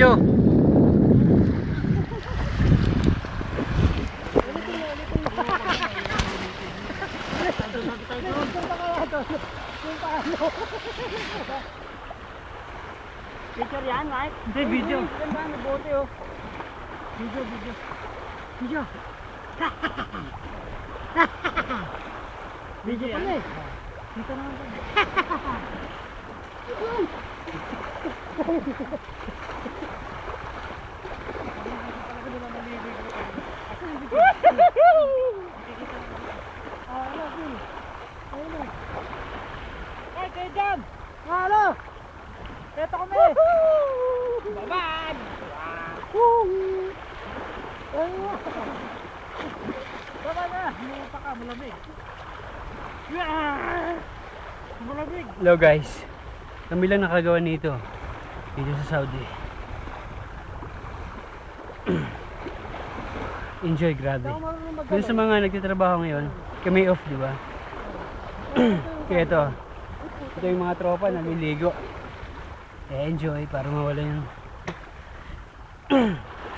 video. Picture yan, Mike? Hindi, video. Ganda, may bote oh. Video. Video. Video pala eh. Dito naman po. Ay, kayo dyan! Halo! Ito kami! Babad! Baba na! Lupa ka, malamig. Malamig! Hello guys. Kami lang nakagawa nito. Dito sa Saudi. Enjoy, grabe. Dun sa mga nagtitrabaho ngayon, kami off, di ba? Kaya ito yung mga tropa na naliligo. Enjoy para mawala yung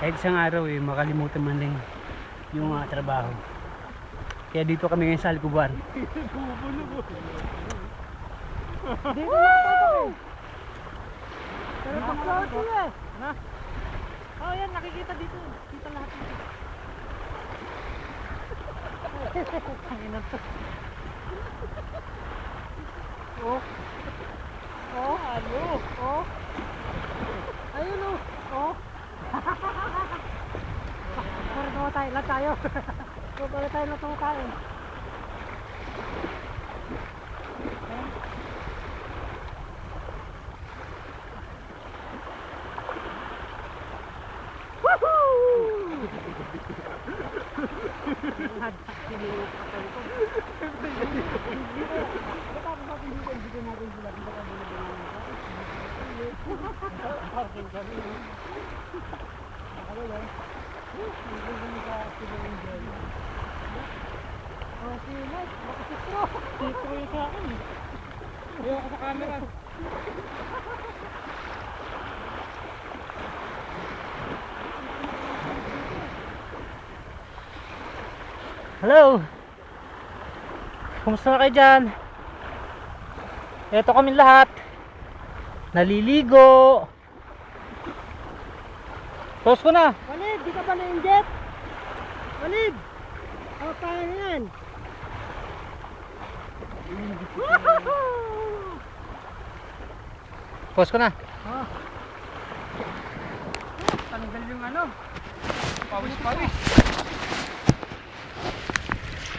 kahit isang araw makalimutan man lang yung mga trabaho. Kaya dito kami ngayon sa Alcubar. Pero pag-float eh! Ha? Oh, yan, nakikita dito. Kita lahat dito. Ang ina to. Oh. Oh, ano? Oh. Ayun oh. Oh. Para tayo, lahat tayo. Para tayo na tumakain. Ayoko sa camera. Hello! Kumusta na kayo dyan? Ito kami lahat. Naliligo. Post ko na. Walid, di ka ba na-injet? Walid! O, paano yan? Post ko na. Oh. Tanggal yung ano. Pawis-pawis.